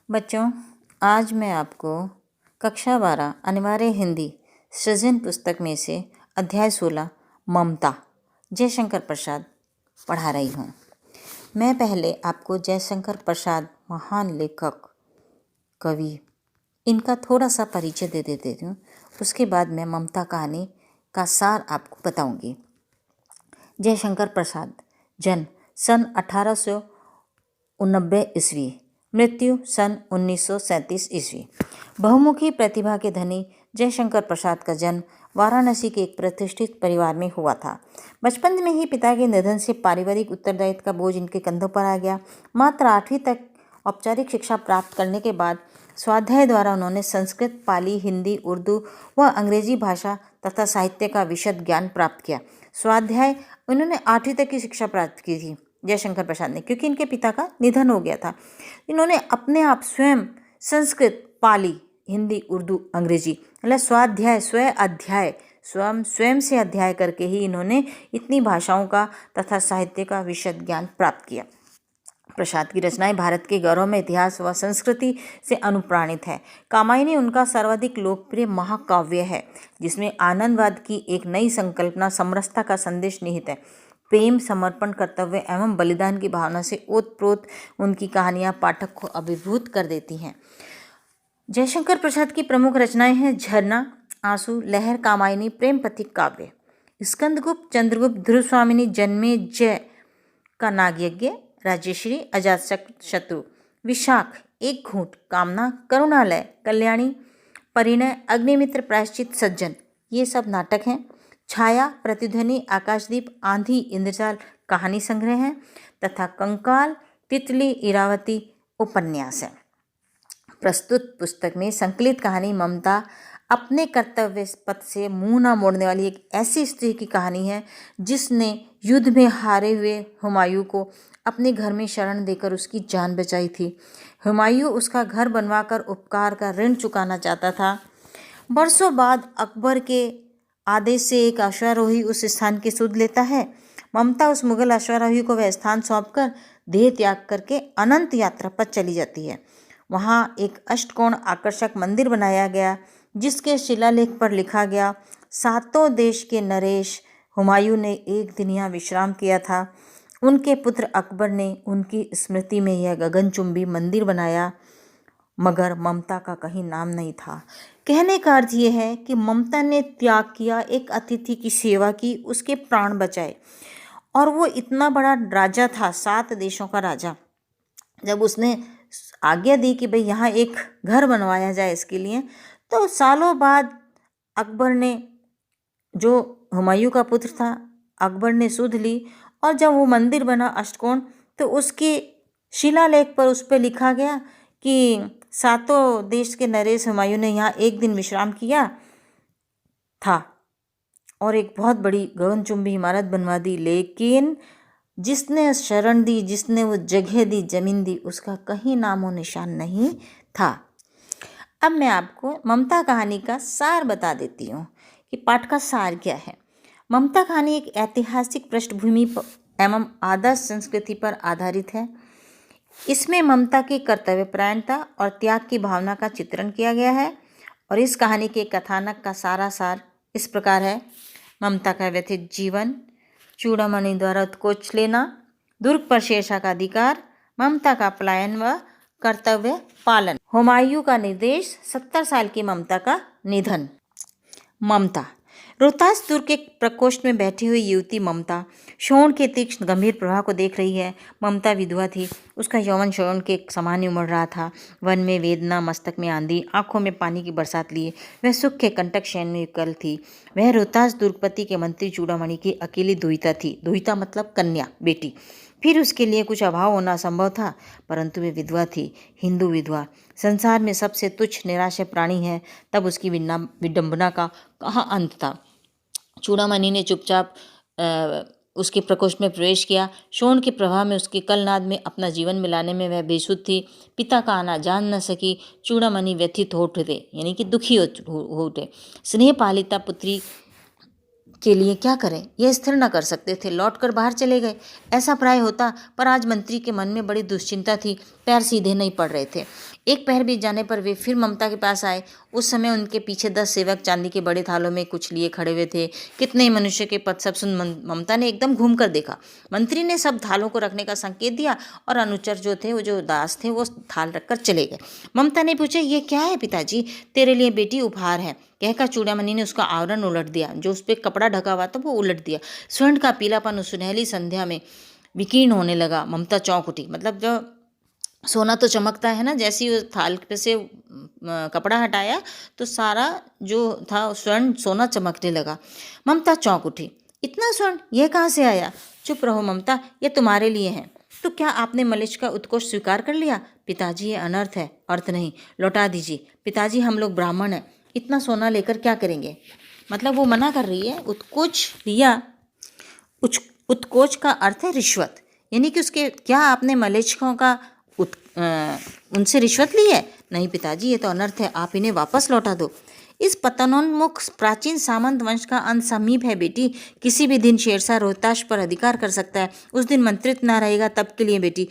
बच्चों, आज मैं आपको कक्षा 12 अनिवार्य हिंदी सृजन पुस्तक में से अध्याय 16 ममता जयशंकर प्रसाद पढ़ा रही हूँ। मैं पहले आपको जयशंकर प्रसाद महान लेखक, कवि, इनका थोड़ा सा परिचय दे देती हूँ। उसके बाद मैं ममता कहानी का सार आपको बताऊँगी। जयशंकर प्रसाद जन्म सन 1889 ईस्वी, मृत्यु सन 1937 ईस्वी। बहुमुखी प्रतिभा के धनी जयशंकर प्रसाद का जन्म वाराणसी के एक प्रतिष्ठित परिवार में हुआ था। बचपन में ही पिता के निधन से पारिवारिक उत्तरदायित्व का बोझ इनके कंधों पर आ गया। मात्र 8वीं तक औपचारिक शिक्षा प्राप्त करने के बाद स्वाध्याय द्वारा उन्होंने संस्कृत, पाली, हिंदी, उर्दू व अंग्रेजी भाषा तथा साहित्य का विशद ज्ञान प्राप्त किया। स्वाध्याय उन्होंने 8वीं तक की शिक्षा प्राप्त की थी जयशंकर प्रसाद ने, क्योंकि इनके पिता का निधन हो गया था। इन्होंने अपने आप स्वयं संस्कृत, पाली, हिंदी, उर्दू, अंग्रेजी मतलब स्वाध्याय स्वयं से अध्याय करके ही इन्होंने इतनी भाषाओं का तथा साहित्य का विशद ज्ञान प्राप्त किया। प्रसाद की रचनाएं भारत के गौरव में इतिहास व संस्कृति से अनुप्राणित है। कामायनी उनका सर्वाधिक लोकप्रिय महाकाव्य है, जिसमें आनंदवाद की एक नई संकल्पना, समरसता का संदेश निहित है। प्रेम, समर्पण, कर्तव्य एवं बलिदान की भावना से ओतप्रोत उनकी कहानियां पाठक को अभिभूत कर देती हैं। जयशंकर प्रसाद की प्रमुख रचनाएं हैं झरना, आंसू, लहर, कामायनी, प्रेम पथिक काव्य, स्कंदगुप्त, चंद्रगुप्त, ध्रुवस्वामिनी, जन्मेजय का नागयज्ञ, राजश्री, अजातशत्रु, विशाख, एक घूंट, कामना, करुणालय, कल्याणी, परिणय, अग्निमित्र, प्रायश्चित, सज्जन, ये सब नाटक हैं। छाया, प्रतिध्वनि, आकाशदीप, आंधी, इंद्रजाल कहानी संग्रह हैं तथा कंकाल, तितली, इरावती उपन्यास है। प्रस्तुत पुस्तक में संकलित कहानी ममता अपने कर्तव्य पथ से मुंह न मोड़ने वाली एक ऐसी स्त्री की कहानी है, जिसने युद्ध में हारे हुए हुमायूं को अपने घर में शरण देकर उसकी जान बचाई थी। हुमायूं उसका घर बनवाकर उपकार का ऋण चुकाना चाहता था। बरसों बाद अकबर के आदेश से एक अश्वारोही उस स्थान की सुध लेता है। ममता उस मुगल अश्वारोही को वह स्थान सौंपकर देह त्याग करके अनंत यात्रा पर चली जाती है। वहाँ एक अष्टकोण आकर्षक मंदिर बनाया गया, जिसके शिलालेख पर लिखा गया, सातों देश के नरेश हुमायूं ने एक दिन यहाँ विश्राम किया था। उनके पुत्र अकबर ने उनकी स्मृति में यह गगनचुंबी मंदिर बनाया, मगर ममता का कहीं नाम नहीं था। कहने का अर्थ यह है कि ममता ने त्याग किया, एक अतिथि की सेवा की, उसके प्राण बचाए। और वो इतना बड़ा राजा था, 7 देशों का राजा, जब उसने आज्ञा दी कि भाई यहाँ एक घर बनवाया जाए इसके लिए, तो सालों बाद अकबर ने, जो हुमायूं का पुत्र था, अकबर ने सुध ली और जब वो मंदिर बना अष्टकोण, तो उसके शिलालेख पर उस पर लिखा गया कि सातों देश के नरेश हुमायूं ने यहाँ एक दिन विश्राम किया था और एक बहुत बड़ी गगनचुंबी इमारत बनवा दी, लेकिन जिसने शरण दी, जिसने वो जगह दी, जमीन दी, उसका कहीं नामो निशान नहीं था। अब मैं आपको ममता कहानी का सार बता देती हूँ कि पाठ का सार क्या है। ममता कहानी एक ऐतिहासिक पृष्ठभूमि एवं आदर्श संस्कृति पर आधारित है। इसमें ममता की कर्तव्यपरायणता और त्याग की भावना का चित्रण किया गया है। और इस कहानी के कथानक का सारा सार इस प्रकार है। ममता का व्यथित जीवन, चूड़ामणि द्वारा उत्कोच लेना, दुर्ग पर शेरशाह का अधिकार, ममता का पलायन व कर्तव्य पालन, हुमायूं का निर्देश, 70 साल की ममता का निधन। ममता रोहतास दुर्ग के प्रकोष्ठ में बैठी हुई युवती ममता शोण के तीक्ष्ण गंभीर प्रवाह को देख रही है। ममता विधवा थी, उसका यौवन शोण के समान ही उमड़ रहा था। वन में वेदना, मस्तक में आंधी, आंखों में पानी की बरसात लिए वह सुख के कंटक शयन में विकल थी। वह रोहतास दुर्गपति के मंत्री चूड़ामणि की अकेली दुहिता थी। दुहिता मतलब कन्या, बेटी। फिर उसके लिए कुछ अभाव होना संभव था, परंतु वे विधवा थी, हिंदू विधवा। संसार में सबसे तुच्छ निराश प्राणी है, तब उसकी विडंबना का कहाँ अंत था। चूड़ामणि ने चुपचाप उसके प्रकोष्ठ में प्रवेश किया। शोण के प्रवाह में, उसके कलनाद में अपना जीवन मिलाने में वह बेसुध थी। पिता का आना जान न सकी। चूड़ामणि व्यथित हो उठे, यानी कि दुखी हो उठे। स्नेह पालिता पुत्री के लिए क्या करें, यह स्थिर न कर सकते थे, लौटकर बाहर चले गए। ऐसा प्राय होता, पर आज मंत्री के मन में बड़ी दुश्चिंता थी, पैर सीधे नहीं पड़ रहे थे। एक पहर बीत जाने पर वे फिर ममता के पास आए। उस समय उनके पीछे 10 सेवक चांदी के बड़े थालों में कुछ लिए खड़े हुए थे। कितने ही मनुष्य के पद सब सुन ममता ने एकदम घूम कर देखा। मंत्री ने सब थालों को रखने का संकेत दिया और अनुचर जो थे, वो जो दास थे, वो थाल रखकर चले गए। ममता ने पूछा, ये क्या है पिताजी? तेरे लिए बेटी उपहार है, कहकर चूड़ामणि ने उसका आवरण उलट दिया। जो उस पर कपड़ा ढका हुआ था वो उलट दिया। स्वर्ण का पीलापन उस सुनहली संध्या में विकीर्ण होने लगा। ममता चौंक उठी। मतलब जो सोना तो चमकता है ना, जैसे ही थाल पे से कपड़ा हटाया तो सारा जो था स्वर्ण सोना चमकने लगा। ममता चौंक उठी। इतना स्वर्ण, यह कहाँ से आया? चुप रहो ममता, यह तुम्हारे लिए है। तो क्या आपने मलिच का उत्कोच स्वीकार कर लिया? पिताजी, ये अनर्थ है, अर्थ नहीं, लौटा दीजिए। पिताजी, हम लोग ब्राह्मण हैं, इतना सोना लेकर क्या करेंगे? मतलब वो मना कर रही है। उत्कोच लिया, उत्कोच का अर्थ है रिश्वत, यानी कि उसके क्या आपने मलेच्छकों का उनसे रिश्वत ली है? नहीं पिताजी, ये तो अनर्थ है, आप इन्हें वापस लौटा दो। इस पतनोन्मुख प्राचीन सामंत वंश का अंत समीप है बेटी। किसी भी दिन शेरशाह रोहताश पर अधिकार कर सकता है। उस दिन मंत्रित ना रहेगा, तब के लिए बेटी।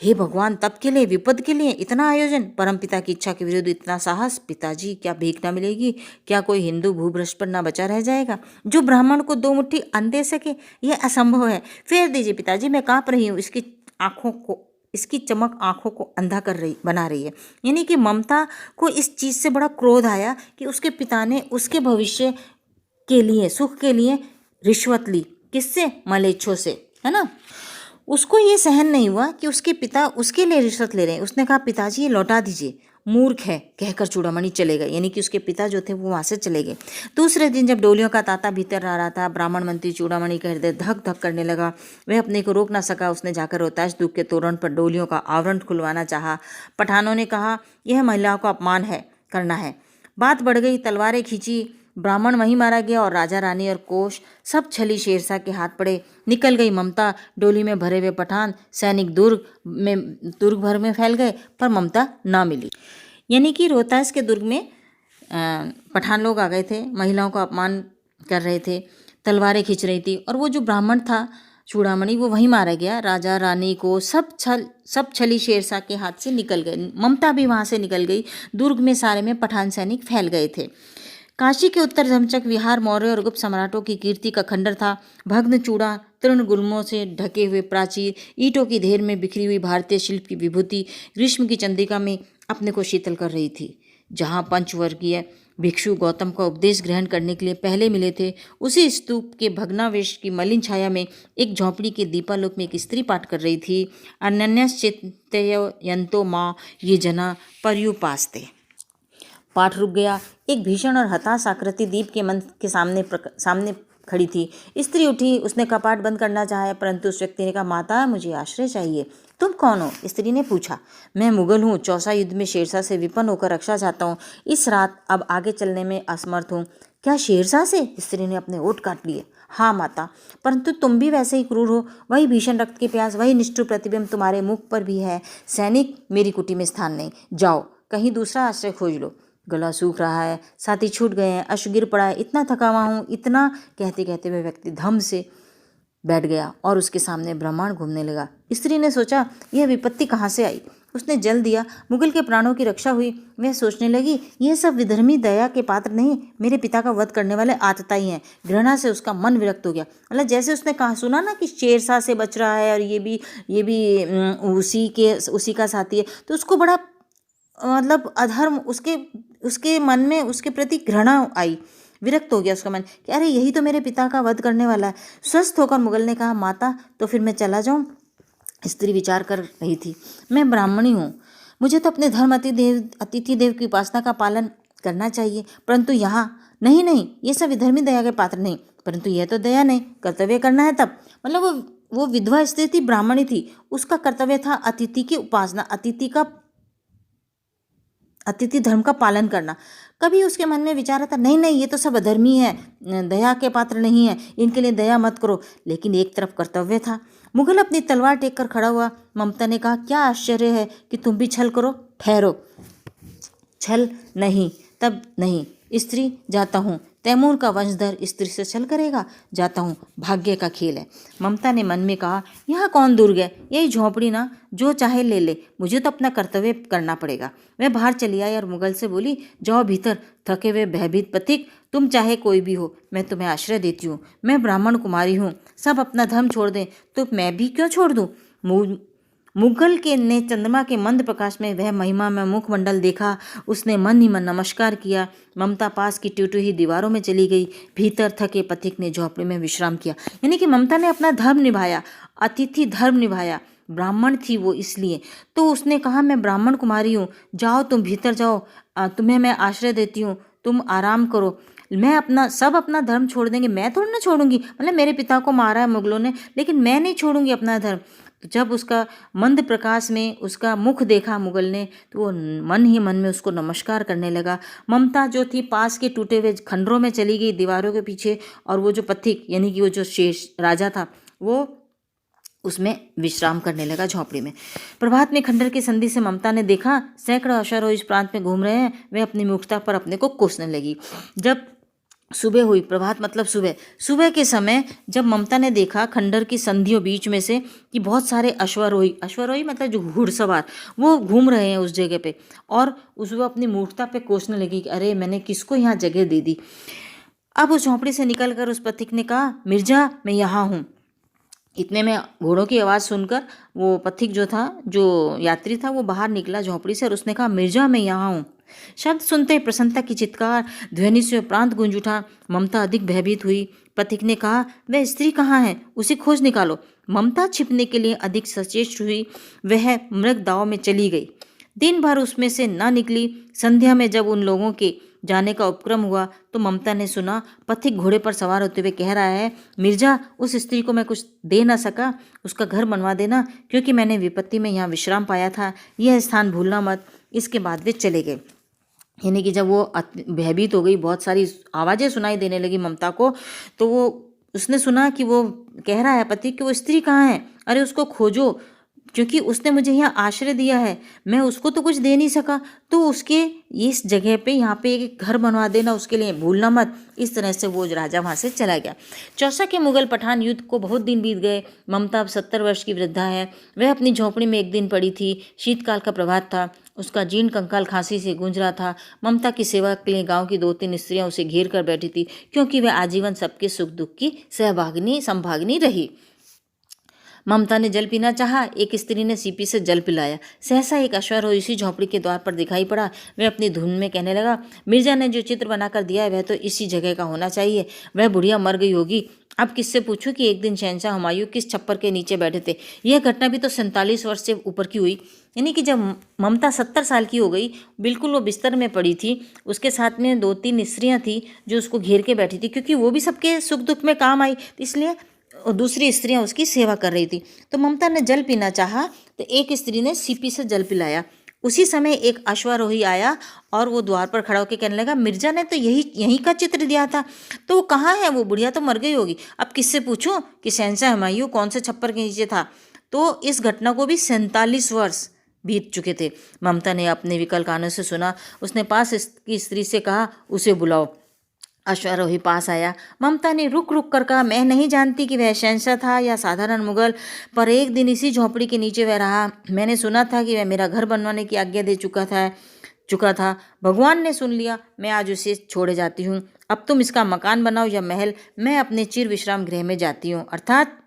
हे भगवान, तब के लिए, विपद के लिए इतना आयोजन, परमपिता की इच्छा के विरुद्ध इतना साहस। पिताजी, क्या भीख ना मिलेगी? क्या कोई हिंदू भूभ्रष्ट पर ना बचा रह जाएगा जो ब्राह्मण को 2 मुट्ठी अन्न दे सके? यह असंभव है। फेर दीजिए पिताजी, मैं काँप रही हूँ। इसकी चमक आंखों को अंधा बना रही है। यानी कि ममता को इस चीज़ से बड़ा क्रोध आया कि उसके पिता ने उसके भविष्य के लिए, सुख के लिए रिश्वत ली। किससे? मलेच्छों से, है ना। उसको ये सहन नहीं हुआ कि उसके पिता उसके लिए रिश्वत ले रहे हैं। उसने कहा, पिताजी ये लौटा दीजिए। मूर्ख है, कहकर चूड़ामणि चले गए। यानी कि उसके पिता जो थे वो वहाँ से चले गए। दूसरे दिन जब डोलियों का तांता भीतर आ रहा था, ब्राह्मण मंत्री चूड़ामणि का हृदय धक धक करने लगा। वह अपने को रोक ना सका। उसने जाकर रोहताश दूत के तोरण पर डोलियों का आवरण खुलवाना चाहा। पठानों ने कहा, यह महिलाओं का अपमान है, करना है। बात बढ़ गई, तलवारें खींची, ब्राह्मण वहीं मारा गया और राजा रानी और कोष सब छली शेरशाह के हाथ पड़े। निकल गई ममता। डोली में भरे हुए पठान सैनिक दुर्ग भर में फैल गए, पर ममता ना मिली। यानी कि रोहतास के दुर्ग में पठान लोग आ गए थे, महिलाओं का अपमान कर रहे थे, तलवारें खींच रही थी, और वो जो ब्राह्मण था चूड़ामणि, वो वहीं मारा गया। राजा रानी को सब छली शेरशाह के हाथ से निकल गए। ममता भी वहाँ से निकल गई। दुर्ग में सारे में पठान सैनिक फैल गए थे। काशी के उत्तर धमचक विहार मौर्य और गुप्त सम्राटों की कीर्ति का खंडर था। भग्न चूड़ा, तृण गुल्मों से ढके हुए प्राचीर, ईंटों की ढेर में बिखरी हुई भारतीय शिल्प की विभूति ग्रीष्म की चंद्रिका में अपने को शीतल कर रही थी। जहाँ पंचवर्गीय भिक्षु गौतम का उपदेश ग्रहण करने के लिए पहले मिले थे, उसी स्तूप के भग्नावेश की मलिन छाया में एक झोंपड़ी के दीपालोक में एक स्त्री पाठ कर रही थी। अनन्यश्चिन्तयन्तो मां ये जना पर्युपास्ते। पाठ रुक गया। एक भीषण और हताश आकृति दीप के मंच के सामने खड़ी थी। स्त्री उठी, उसने कपाट बंद करना चाहा, परंतु उस व्यक्ति ने कहा, माता, मुझे आश्रय चाहिए। तुम कौन हो? स्त्री ने पूछा। मैं मुगल हूँ, चौसा युद्ध में शेरशाह से विपन्न होकर रक्षा चाहता हूँ। इस रात अब आगे चलने में असमर्थ हूँ। क्या शेरशाह से? स्त्री ने अपने ओठ काट लिए। हाँ माता, परंतु तुम भी वैसे ही क्रूर हो। वही भीषण रक्त की प्यास, वही निष्ठुर प्रतिबिंब तुम्हारे मुख पर भी है। सैनिक, मेरी कुटी में स्थान नहीं, जाओ कहीं दूसरा आश्रय खोज लो। गला सूख रहा है, साथी छूट गए हैं, अश्रु गिर पड़ा है, इतना थका हुआ हूँ, इतना कहते कहते वह व्यक्ति धम से बैठ गया और उसके सामने ब्रह्मांड घूमने लगा। स्त्री ने सोचा, यह विपत्ति कहाँ से आई? उसने जल दिया, मुगल के प्राणों की रक्षा हुई। वह सोचने लगी, यह सब विधर्मी दया के पात्र नहीं, मेरे पिता का वध करने वाले आतताई हैं। घृणा से उसका मन विरक्त हो गया। मतलब जैसे उसने कहा, सुना ना कि शेरशाह से बच रहा है और ये भी उसी का साथी है, तो उसको बड़ा मतलब अधर्म उसके मन में उसके प्रति घृणा आई। विरक्त हो गया उसका मन कि अरे यही तो मेरे पिता का वध करने वाला है। स्वस्थ होकर मुगल ने कहा, माता, तो फिर मैं चला जाऊं? स्त्री विचार कर रही थी। मैं ब्राह्मणी हूँ, मुझे तो अपने धर्म अतिथि देव की उपासना का पालन करना चाहिए, परंतु यहाँ नहीं, ये सब विधर्मी दया के पात्र नहीं। परंतु यह तो दया नहीं, कर्तव्य करना है तब। मतलब वो विधवा स्त्री थी, ब्राह्मणी थी, उसका कर्तव्य था अतिथि की उपासना, अतिथि धर्म का पालन करना। कभी उसके मन में विचार आता, नहीं, ये तो सब अधर्मी है, दया के पात्र नहीं है, इनके लिए दया मत करो। लेकिन एक तरफ कर्तव्य था। मुगल अपनी तलवार टेक कर खड़ा हुआ। ममता ने कहा, क्या आश्चर्य है कि तुम भी छल करो? ठहरो, छल नहीं, तब नहीं। स्त्री, जाता हूँ, तैमूर का वंशधर स्त्री से छल करेगा? जाता हूँ, भाग्य का खेल है। ममता ने मन में कहा, यहाँ कौन दुर्ग है, यही झोंपड़ी ना, जो चाहे ले ले, मुझे तो अपना कर्तव्य करना पड़ेगा। वह बाहर चली आई और मुगल से बोली, जाओ भीतर, थके हुए भयभीत पथिक, तुम चाहे कोई भी हो, मैं तुम्हें आश्रय देती हूँ। मैं ब्राह्मण कुमारी हूँ, सब अपना धर्म छोड़ दें तो मैं भी क्यों छोड़ दूँ? मुगल के ने चंद्रमा के मंद प्रकाश में वह महिमा में मुखमंडल देखा। उसने मन ही मन नमस्कार किया। ममता पास की टूटी दीवारों में चली गई। भीतर थके पथिक ने झोंपड़ी में विश्राम किया। यानी कि ममता ने अपना धर्म निभाया, अतिथि धर्म निभाया। ब्राह्मण थी वो, इसलिए तो उसने कहा, मैं ब्राह्मण कुमारी हूँ, जाओ तुम भीतर जाओ, तुम्हें मैं आश्रय देती हूँ, तुम आराम करो। मैं अपना धर्म छोड़ देंगे, मैं थोड़ी ना छोड़ूंगी। मतलब मेरे पिता को मारा है मुगलों ने, लेकिन मैं नहीं छोड़ूंगी अपना धर्म। तो जब उसका मंद प्रकाश में उसका मुख देखा मुगल ने, तो वो मन ही मन में उसको नमस्कार करने लगा। ममता जो थी पास के टूटे हुए खंडरों में चली गई दीवारों के पीछे, और वो जो पथिक यानी कि वो जो शेष राजा था वो उसमें विश्राम करने लगा झोंपड़ी में। प्रभात में खंडर की संधि से ममता ने देखा सैकड़ों अश्वारोही इस प्रांत में घूम रहे हैं। वे अपनी मूर्खता पर अपने को कोसने लगी। जब सुबह हुई, प्रभात मतलब सुबह के समय जब ममता ने देखा खंडर की संधियों बीच में से कि बहुत सारे अश्वारोही मतलब जो घुड़सवार, वो घूम रहे हैं उस जगह पे, और वो अपनी मूर्खता पे कोसने लगी कि अरे मैंने किसको यहाँ जगह दे दी। अब उस झोंपड़ी से निकलकर उस पथिक ने कहा, मिर्जा मैं यहाँ हूँ। इतने में घोड़ों की आवाज़ सुनकर वो पथिक जो यात्री था वो बाहर निकला झोंपड़ी से, और उसने कहा, मिर्जा मैं यहाँ हूँ। शब्द सुनते ही प्रसन्नता की चित्कार ध्वनि से प्रांत गूंज उठा। ममता अधिक भयभीत हुई। पथिक ने कहा, वह स्त्री कहाँ है, उसे खोज निकालो। ममता छिपने के लिए अधिक सचेत हुई। वह मृग दाव में चली गई। दिन भर उसमें से न निकली। संध्या में जब उन लोगों के जाने का उपक्रम हुआ तो ममता ने सुना पथिक घोड़े पर सवार होते हुए कह रहा है, मिर्जा उस स्त्री को मैं कुछ दे न सका, उसका घर बनवा देना, क्योंकि मैंने विपत्ति में यहाँ विश्राम पाया था, यह स्थान भूलना मत। इसके बाद वे चले गए। यानी कि जब वो भयभीत हो गई, बहुत सारी आवाज़ें सुनाई देने लगी ममता को, तो वो उसने सुना कि वो कह रहा है पथिक कि वो स्त्री कहाँ है, अरे उसको खोजो, क्योंकि उसने मुझे यहाँ आश्रय दिया है, मैं उसको तो कुछ दे नहीं सका, तो उसके इस जगह पे यहाँ पे एक घर बनवा देना, उसके लिए भूलना मत। इस तरह से वो राजा वहाँ से चला गया। चौसा के मुगल पठान युद्ध को बहुत दिन बीत गए। ममता अब 70 वर्ष की वृद्धा है। वह अपनी झोंपड़ी में एक दिन पड़ी थी। शीतकाल का प्रभात था। उसका जीर्ण कंकाल खांसी से गूंज रहा था। ममता की सेवा के लिए गांव की 2-3 स्त्रियां उसे घेर कर बैठी थी, क्योंकि वह आजीवन सबके सुख दुख की संभागनी रही। ममता ने जल पीना चाहा। एक स्त्री ने सीपी से जल पिलाया। सहसा एक अश्वारोही इसी झोंपड़ी के द्वार पर दिखाई पड़ा। वह अपनी धुन में कहने लगा, मिर्जा ने जो चित्र बनाकर दिया है वह तो इसी जगह का होना चाहिए। वह बुढ़िया मर गई होगी। अब किससे पूछूं कि एक दिन शहंशाह हुमायूं किस छप्पर के नीचे बैठे थे। यह घटना भी तो 47 वर्ष से ऊपर की हुई। यानी कि जब ममता 70 साल की हो गई, बिल्कुल वो बिस्तर में पड़ी थी, उसके साथ में 2-3 स्त्रियाँ थी जो उसको घेर के बैठी थी, क्योंकि वो भी सबके सुख दुख में काम आई, इसलिए और दूसरी स्त्रियां उसकी सेवा कर रही थी। तो ममता ने जल पीना चाहा तो एक स्त्री ने सीपी से जल पिलाया। उसी समय एक अश्वारोही आया और वो द्वार पर खड़ा होकर कहने लगा, मिर्जा ने तो यहीं का चित्र दिया था, तो वो कहाँ है? वो बुढ़िया तो मर गई होगी। अब किससे पूछूं कि शहंशाह हुमायूं कौन से छप्पर के नीचे था? तो इस घटना को भी 47 वर्ष बीत चुके थे। ममता ने अपने विकल कानों से सुना। उसने पास की स्त्री से कहा, उसे बुलाओ। अश्वारोही पास आया। ममता ने रुक रुक कर कहा, मैं नहीं जानती कि वह शहंशाह था या साधारण मुगल, पर एक दिन इसी झोंपड़ी के नीचे वह रहा। मैंने सुना था कि वह मेरा घर बनवाने की आज्ञा दे चुका था। भगवान ने सुन लिया। मैं आज उसे छोड़े जाती हूँ। अब तुम इसका मकान बनाओ या महल, मैं अपने चिर विश्राम गृह में जाती हूँ। अर्थात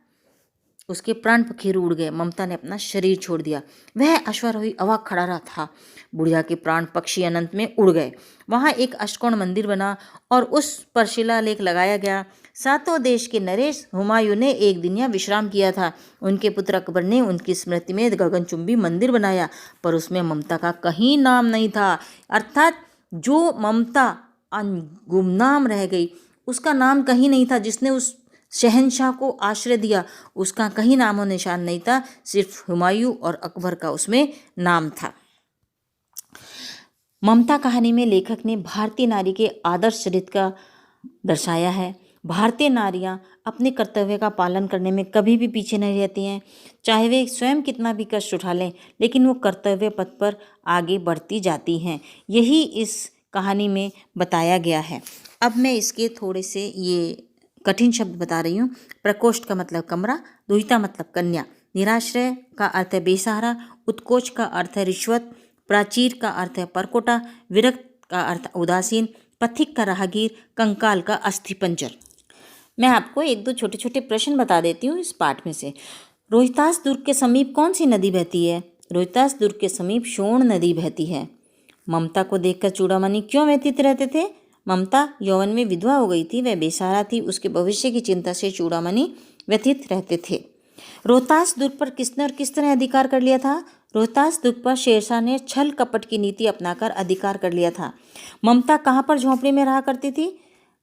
उसके प्राण पखेरु उड़ गए। ममता ने अपना शरीर छोड़ दिया। वह अश्वारोही अवाक खड़ा रहा था। बुढ़िया के प्राण पक्षी अनंत में उड़ गए। वहां एक अष्टकोण मंदिर बना और उस पर शिलालेख लगाया गया। 7 देश के नरेश हुमायूं ने एक दिन यहाँ विश्राम किया था। उनके पुत्र अकबर ने उनकी स्मृति में गगनचुंबी मंदिर बनाया, पर उसमें ममता का कहीं नाम नहीं था। अर्थात जो ममता गुमनाम रह गई, उसका नाम कहीं नहीं था। जिसने उस शहंशाह को आश्रय दिया, उसका कहीं नामो निशान नहीं था। सिर्फ हुमायूं और अकबर का उसमें नाम था। ममता कहानी में लेखक ने भारतीय नारी के आदर्श चरित्र का दर्शाया है। भारतीय नारियां अपने कर्तव्य का पालन करने में कभी भी पीछे नहीं रहती हैं। चाहे वे स्वयं कितना भी कष्ट उठा लें, लेकिन वो कर्तव्य पथ पर आगे बढ़ती जाती हैं। यही इस कहानी में बताया गया है। अब मैं इसके थोड़े से ये कठिन शब्द बता रही हूँ। प्रकोष्ठ का मतलब कमरा, दुहिता मतलब कन्या, निराश्रय का अर्थ है बेसहारा, उत्कोच का अर्थ है रिश्वत, प्राचीर का अर्थ है परकोटा, विरक्त का अर्थ उदासीन, पथिक का राहगीर, कंकाल का अस्थिपंजर। मैं आपको एक दो छोटे छोटे प्रश्न बता देती हूँ इस पाठ में से। रोहितास दुर्ग के समीप कौन सी नदी बहती है? रोहितास दुर्ग के समीप शोण नदी बहती है। ममता को देखकर चूड़ामणि क्यों व्यथित रहते थे? ममता यौवन में विधवा हो गई थी, वह बेसहारा थी, उसके भविष्य की चिंता से चूड़ामणि व्यथित रहते थे। रोहतास दुर्ग पर किसने और किस तरह अधिकार कर लिया था? रोहतास दुर्ग पर शेरशाह ने छल कपट की नीति अपनाकर अधिकार कर लिया था। ममता कहाँ पर झोंपड़ी में रहा करती थी?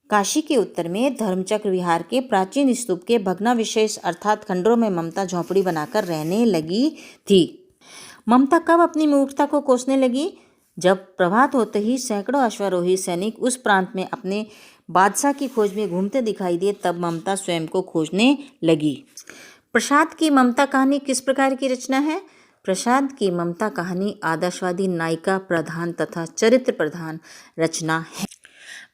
काशी के उत्तर में धर्मचक्र विहार के प्राचीन स्तूप के भग्नावशेष अर्थात खंडरों में ममता झोंपड़ी बनाकर रहने लगी थी। ममता कब अपनी मूर्खता को कोसने लगी? जब प्रभात होते ही सैकड़ों अश्वारोही सैनिक उस प्रांत में अपने बादशाह की खोज में घूमते दिखाई दिए, तब ममता स्वयं को खोजने लगी। प्रसाद की ममता कहानी किस प्रकार की रचना है? प्रसाद की ममता कहानी आदर्शवादी नायिका प्रधान तथा चरित्र प्रधान रचना है।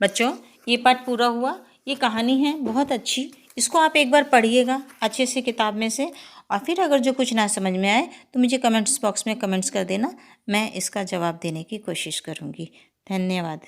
बच्चों, ये पाठ पूरा हुआ। ये कहानी है बहुत अच्छी, इसको आप एक बार पढ़िएगा अच्छे से किताब में से, और फिर अगर जो कुछ ना समझ में आए तो मुझे कमेंट्स बॉक्स में कमेंट्स कर देना, मैं इसका जवाब देने की कोशिश करूँगी। धन्यवाद।